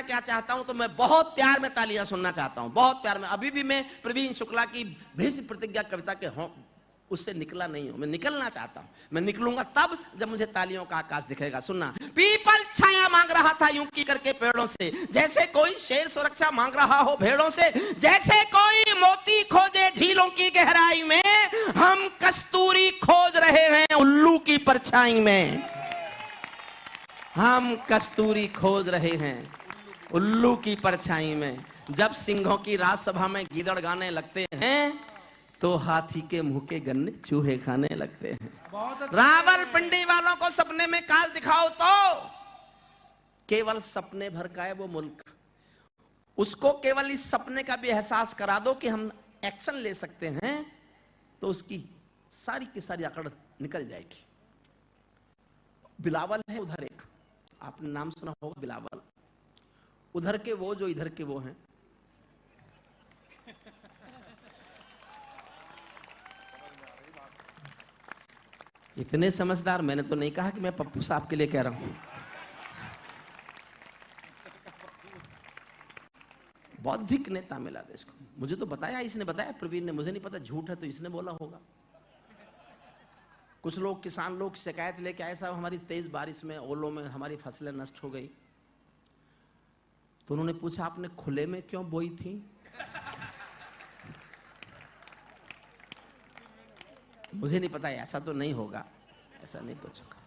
क्या चाहता हूं, तो मैं बहुत प्यार में तालियां सुनना चाहता हूं, बहुत प्यार में। अभी भी मैं प्रवीण शुक्ला की भीष्म प्रतिज्ञा कविता के उससे निकला नहीं हूं, मैं निकलना चाहता हूं। मैं निकलूंगा तब जब मुझे तालियों का आकाश दिखेगा। सुनना, पीपल छाया मांग रहा था यूं की करके पेड़ों से, जैसे कोई शेर सुरक्षा मांग रहा हो भेड़ों से, जैसे कोई मोती खोजे झीलों की गहराई में, हम कस्तूरी खोज रहे हैं उल्लू की परछाई में। हम कस्तूरी खोज रहे हैं उल्लू की परछाई में। जब सिंहों की राजसभा में गीदड़ गाने लगते हैं, तो हाथी के मुंह के गन्ने चूहे खाने लगते हैं। रावलपिंडी वालों को सपने में काल दिखाओ तो केवल सपने भर का है वो मुल्क। उसको केवल इस सपने का भी एहसास करा दो कि हम एक्शन ले सकते हैं, तो उसकी सारी की सारी अकड़ निकल जाएगी। बिलावल है उधर एक, आपने नाम सुना होगा बिलावल। उधर के वो जो इधर के वो हैं। इतने समझदार मैंने तो नहीं कहा कि मैं पप्पू साहब के लिए कह रहा हूं। बौद्धिक नेता मिला देश को। मुझे तो बताया, इसने बताया, प्रवीण ने, मुझे नहीं पता, झूठ है तो इसने बोला होगा। कुछ लोग, किसान लोग शिकायत लेके आए, साहब हमारी तेज बारिश में, ओलों में हमारी फसलें नष्ट हो गई। तो उन्होंने पूछा, आपने खुले में क्यों बोई थी? मुझे नहीं पता, ऐसा तो नहीं होगा, ऐसा नहीं पूछूंगा।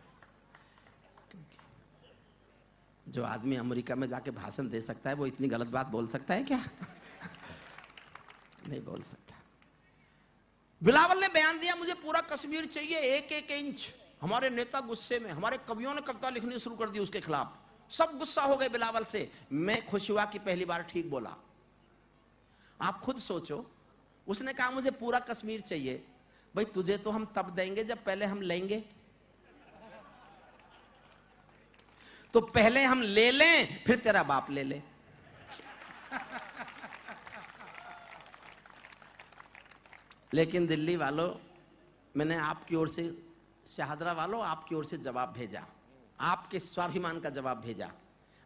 जो आदमी अमेरिका में जाके भाषण दे सकता है, वो इतनी गलत बात बोल सकता है क्या? नहीं बोल सकता। बिलावल ने बयान दिया, मुझे पूरा कश्मीर चाहिए, एक एक इंच। हमारे नेता गुस्से में, हमारे कवियों ने कविता लिखनी शुरू कर दी उसके खिलाफ। सब गुस्सा हो गए बिलावल से। मैं खुश हुआ कि पहली बार ठीक बोला। आप खुद सोचो, उसने कहा मुझे पूरा कश्मीर चाहिए। भाई तुझे तो हम तब देंगे जब पहले हम लेंगे। तो पहले हम ले लें, फिर तेरा बाप ले ले। लेकिन दिल्ली वालों, मैंने आपकी ओर से, शाहदरा वालों, आपकी ओर से जवाब भेजा, आपके स्वाभिमान का जवाब भेजा।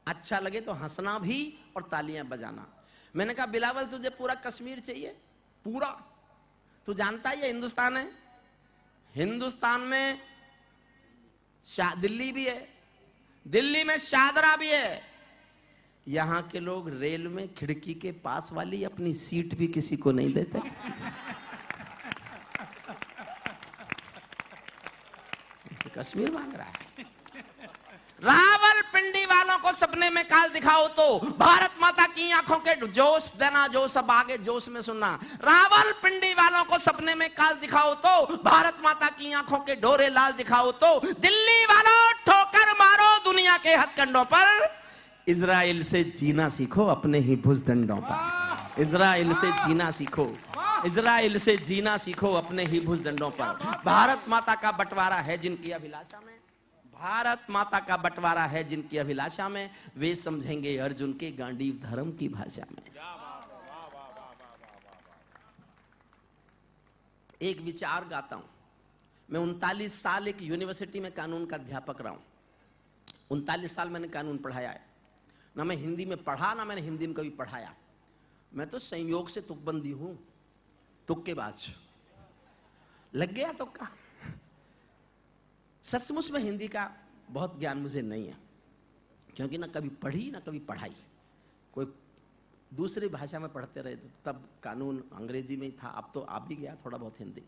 अच्छा लगे तो हंसना भी और तालियां बजाना। मैंने कहा बिलावल तुझे पूरा कश्मीर चाहिए? पूरा? तू जानता है ये हिंदुस्तान है? हिंदुस्तान में दिल्ली भी है, दिल्ली में शाहदरा भी है। यहां के लोग रेल में खिड़की के पास वाली अपनी सीट भी किसी को नहीं देते। कश्मीर मांग रहा है। रावलपिंडी वालों को सपने में काल दिखाओ तो भारत माता की आंखों के जोश देना, जो सब आगे जोश में सुनना। रावलपिंडी वालों को सपने में काल दिखाओ तो भारत माता की आंखों के डोरे लाल दिखाओ तो दिल्ली वालों ठोकर मारो दुनिया के हथकंडों पर। इजराइल से जीना सीखो अपने ही भुजदंडों पर। इजराइल से जीना सीखो, इजराइल से जीना सीखो अपने ही भुजदंडों पर। भारत माता का बंटवारा है जिनकी अभिलाषा में, भारत माता का बंटवारा है जिनकी अभिलाषा में, वे समझेंगे अर्जुन के गांडीव धर्म की भाषा में। एक विचार गाता हूं। मैं 39 साल एक यूनिवर्सिटी में कानून का अध्यापक रहा हूं। 39 साल मैंने कानून पढ़ाया है। ना मैं हिंदी में पढ़ा, ना मैंने हिंदी में कभी पढ़ाया। मैं तो संयोग से तुकबंदी हूं, तुक्केबाज। लग गया तुक्का। सचमुच में हिंदी का बहुत ज्ञान मुझे नहीं है, क्योंकि ना कभी पढ़ी ना कभी पढ़ाई। कोई दूसरी भाषा में पढ़ते रहे, तब कानून अंग्रेजी में ही था, अब तो आ भी गया थोड़ा बहुत हिंदी।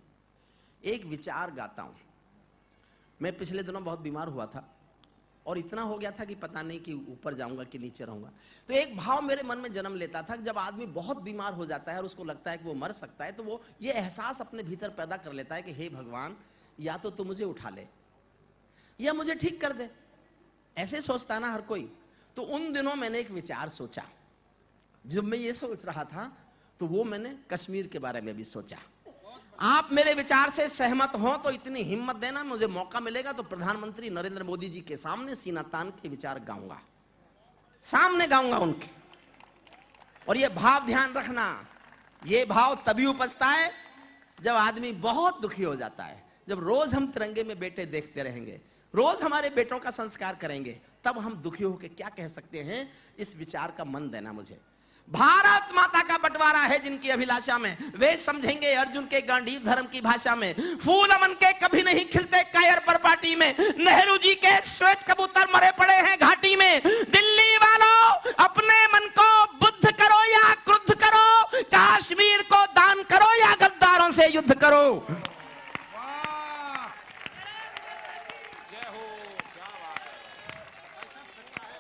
एक विचार गाता हूं। मैं पिछले दिनों बहुत बीमार हुआ था और इतना हो गया था कि पता नहीं कि ऊपर जाऊंगा कि नीचे रहूंगा। तो एक भाव मेरे मन में जन्म लेता था कि जब आदमी बहुत बीमार हो जाता है और उसको लगता है कि वो मर सकता है, तो वो ये एहसास अपने भीतर पैदा कर लेता है कि हे भगवान, या तो तू मुझे उठा ले या मुझे ठीक कर दे। ऐसे सोचता ना हर कोई। तो उन दिनों मैंने एक विचार सोचा। जब मैं ये सोच रहा था तो वो मैंने कश्मीर के बारे में भी सोचा। आप मेरे विचार से सहमत हो तो इतनी हिम्मत देना, मुझे मौका मिलेगा तो प्रधानमंत्री नरेंद्र मोदी जी के सामने सीना तान के विचार गाऊंगा, सामने गाऊंगा उनके। और ये भाव ध्यान रखना, ये भाव तभी उपजता है जब आदमी बहुत दुखी हो जाता है। जब रोज हम तिरंगे में बेटे देखते रहेंगे रोज हमारे बेटों का संस्कार करेंगे, तब हम दुखी होकर क्या कह सकते हैं, इस विचार का मन देना मुझे। भारत माता का बंटवारा है जिनकी अभिलाषा में, वे समझेंगे अर्जुन के गांडीव धर्म की भाषा में। फूल अमन के कभी नहीं खिलते कायर पर पार्टी में, नेहरू जी के श्वेत कबूतर मरे पड़े हैं घाटी में। दिल्ली वालों अपने मन को बुद्ध करो या क्रुद्ध करो, कश्मीर को दान करो या गद्दारों से युद्ध करो।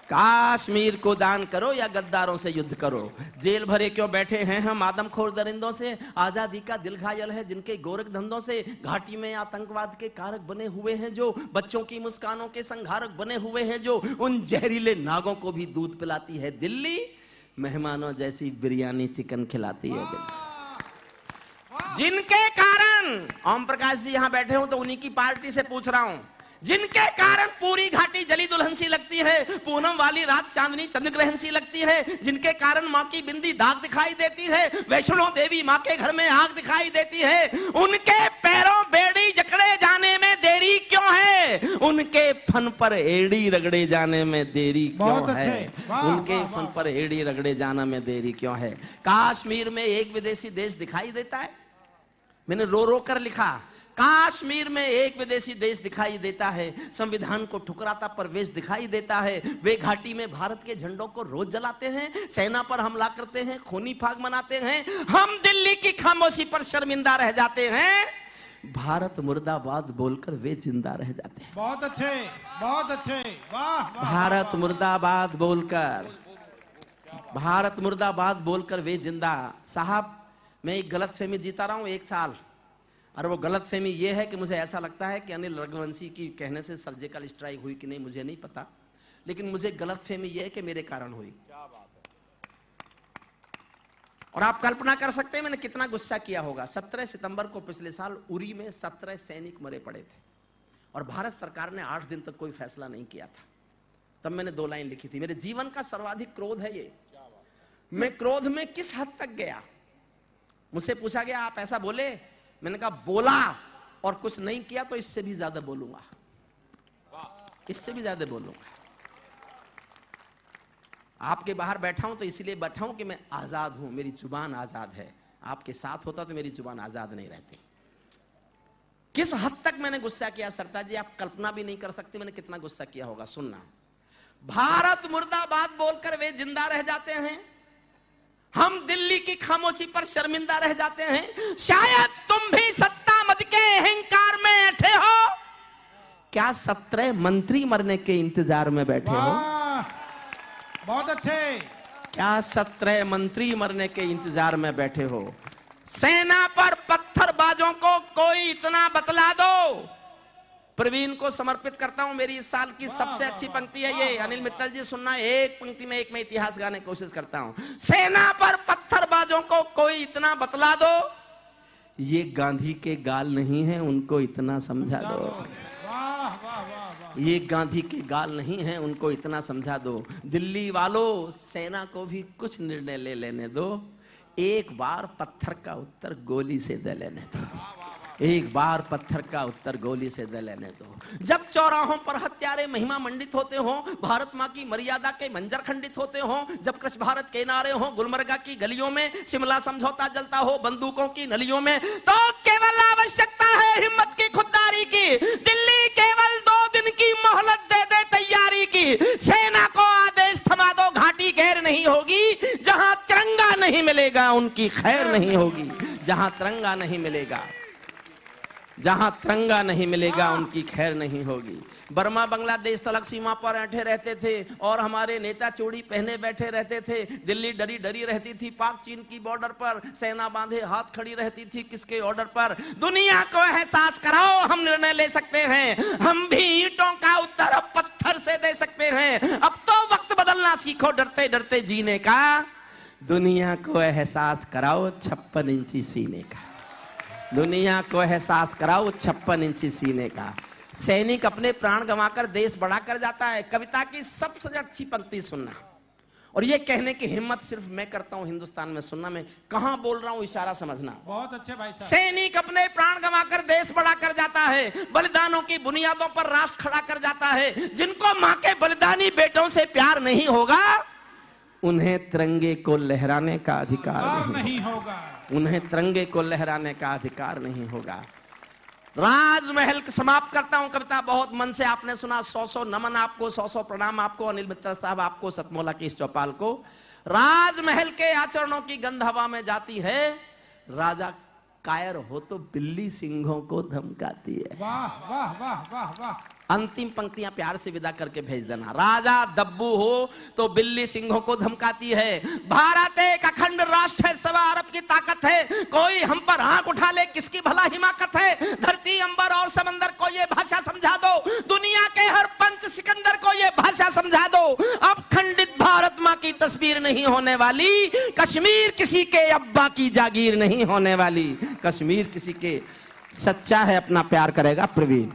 कश्मीर को दान करो या गद्दारों से युद्ध करो। जेल भरे क्यों बैठे हैं हम आदमखोर दरिंदों से, आजादी का दिल घायल है जिनके गोरख धंधों से। घाटी में आतंकवाद के कारक बने हुए हैं जो, बच्चों की मुस्कानों के संघारक बने हुए हैं जो, उन जहरीले नागों को भी दूध पिलाती है दिल्ली, मेहमानों जैसी बिरयानी चिकन खिलाती है दिल्ली। जिनके कारण ओम प्रकाश जी यहां बैठे हो तो उन्हीं की पार्टी से पूछ रहा हूं, जिनके कारण पूरी घाटी जली दुल्हन सी लगती है, पूनम वाली रात चांदनी चंद्रग्रहण सी लगती है, जिनके कारण माँ की बिंदी दाग दिखाई देती है, वैष्णो देवी माँ के घर में आग दिखाई देती है, उनके पैरों बेड़ी जकड़े जाने में देरी क्यों है, उनके फन पर एड़ी रगड़े जाने में देरी क्यों है, उनके फन पर एड़ी रगड़े जाने में देरी क्यों है। कश्मीर में एक विदेशी देश दिखाई देता है, मैंने रो रो कर लिखा, कश्मीर में एक विदेशी देश दिखाई देता है, संविधान को ठुकराता प्रवेश दिखाई देता है। वे घाटी में भारत के झंडों को रोज जलाते हैं, सेना पर हमला करते हैं, खूनी फाग मनाते हैं। हम दिल्ली की खामोशी पर शर्मिंदा रह जाते हैं, भारत मुर्दाबाद बोलकर वे जिंदा रह जाते हैं। बहुत अच्छे, बहुत अच्छे, वाह। भारत मुर्दाबाद बोलकर, भारत मुर्दाबाद बोलकर वे जिंदा। साहब मैं एक गलतफहमी जीता रहा हूं 1 साल, और वो गलतफहमी ये है कि मुझे ऐसा लगता है कि अनिल रघुवंशी की कहने से सर्जिकल स्ट्राइक हुई कि नहीं मुझे नहीं पता, लेकिन मुझे गलतफहमी ये है कि मेरे कारण हुई। क्या बात है। और आप कल्पना कर सकते हैं मैंने कितना गुस्सा किया होगा। 17 सितंबर को पिछले साल उरी में 17 सैनिक मरे पड़े थे और भारत सरकार ने 8 दिन तक कोई फैसला नहीं किया था। तब मैंने 2 लाइन लिखी थी, मेरे जीवन का सर्वाधिक क्रोध है ये। मैं क्रोध में किस हद तक गया, मुझसे पूछा गया आप ऐसा बोले, मैंने कहा बोला और कुछ नहीं किया तो इससे भी ज्यादा बोलूंगा, इससे भी ज्यादा बोलूंगा। आपके बाहर बैठा हूं तो इसलिए बैठा हूं कि मैं आजाद हूं, मेरी जुबान आजाद है। आपके साथ होता तो मेरी जुबान आजाद नहीं रहती। किस हद तक मैंने गुस्सा किया सरताज जी, आप कल्पना भी नहीं कर सकते मैंने कितना गुस्सा किया होगा। सुनना, भारत मुर्दाबाद बोलकर वे जिंदा रह जाते हैं, हम दिल्ली की खामोशी पर शर्मिंदा रह जाते हैं। शायद तुम भी सत्ता मद के अहंकार में बैठे हो, क्या 17 मंत्री मरने के इंतजार में बैठे हो? बहुत अच्छे। क्या 17 मंत्री मरने के इंतजार में बैठे हो? सेना पर पत्थरबाजों को कोई इतना बतला दो। प्रवीण को समर्पित करता हूं, मेरी इस साल की सबसे अच्छी पंक्ति है ये। अनिल मित्तल जी सुनना, एक पंक्ति में एक मैं इतिहास गाने की कोशिश करता हूं। सेना पर पत्थरबाजों को कोई इतना बतला दो, ये गांधी के गाल नहीं है, उनको इतना समझा दो। ये गांधी के गाल नहीं है, उनको इतना समझा दो। दिल्ली वालों सेना को भी कुछ निर्णय ले लेने दो, एक बार पत्थर का उत्तर गोली से दे लेने दो, एक बार पत्थर का उत्तर गोली से दे लेने दो। जब चौराहों पर हत्यारे महिमा मंडित होते हो, भारत माँ की मर्यादा के मंजर खंडित होते हो, जब कृष्ण भारत के नारे हो गुलमर्गा की गलियों में, शिमला समझौता जलता हो बंदूकों की नलियों में, तो केवल आवश्यकता है हिम्मत की, खुददारी की। दिल्ली केवल 2 दिन की मोहलत दे दे तैयारी की। सेना को आदेश थमा दो, घाटी गैर नहीं होगी। जहां तिरंगा नहीं मिलेगा उनकी खैर नहीं होगी, जहां तिरंगा नहीं मिलेगा, जहां तिरंगा नहीं मिलेगा उनकी खैर नहीं होगी। बर्मा बांग्लादेश तलक सीमा पर बैठे रहते थे और हमारे नेता चूड़ी पहने बैठे रहते थे। दिल्ली डरी डरी रहती थी पाक चीन की बॉर्डर पर, सेना बांधे हाथ खड़ी रहती थी किसके ऑर्डर पर। दुनिया को एहसास कराओ हम निर्णय ले सकते हैं, हम भी ईंटों का उत्तर अब पत्थर से दे सकते हैं। अब तो वक्त बदलना सीखो डरते डरते जीने का, दुनिया को एहसास कराओ 56 इंची सीने का, दुनिया को एहसास कराओ 56 इंची सीने का। सैनिक अपने प्राण गंवाकर देश बढ़ा कर जाता है। कविता की सबसे अच्छी पंक्ति सुनना, और ये कहने की हिम्मत सिर्फ मैं करता हूं हिंदुस्तान में। सुनना, मैं कहां बोल रहा हूं, इशारा समझना। बहुत अच्छे भाई साहब। सैनिक अपने प्राण गंवाकर देश बड़ा कर जाता है, बलिदानों की बुनियादों पर राष्ट्र खड़ा कर जाता है। जिनको मां के बलिदानी बेटों से प्यार नहीं होगा, उन्हें तिरंगे को लहराने का अधिकार नहीं होगा। उन्हें तिरंगे को लहराने का अधिकार नहीं होगा। राजमहल समाप्त करता हूं कविता। बहुत मन से आपने सुना। 100 नमन आपको, 100 प्रणाम आपको, अनिल मित्तल साहब आपको, सतमोला की इस चौपाल को। राजमहल के आचरणों की गंध हवा में जाती है। राजा कायर हो तो बिल्ली सिंहों को धमकाती है। वाह वाह वाह वाह वाह। अंतिम पंक्तियां प्यार से विदा करके भेज देना। राजा दब्बू हो तो बिल्ली सिंहों को धमकाती है। भारत एक अखंड राष्ट्र है, 1.25 अरब की ताकत है। कोई हम पर आंख उठा ले, किसकी भला हिमाकत है। धरती अंबर और समंदर को ये भाषा समझा दो, दुनिया के हर पंच सिकंदर को ये भाषा समझा दो। अब खंडित भारत मां की तस्वीर नहीं होने वाली, कश्मीर किसी के अब्बा की जागीर नहीं होने वाली। कश्मीर किसी के, सच्चा है अपना प्यार करेगा प्रवीण।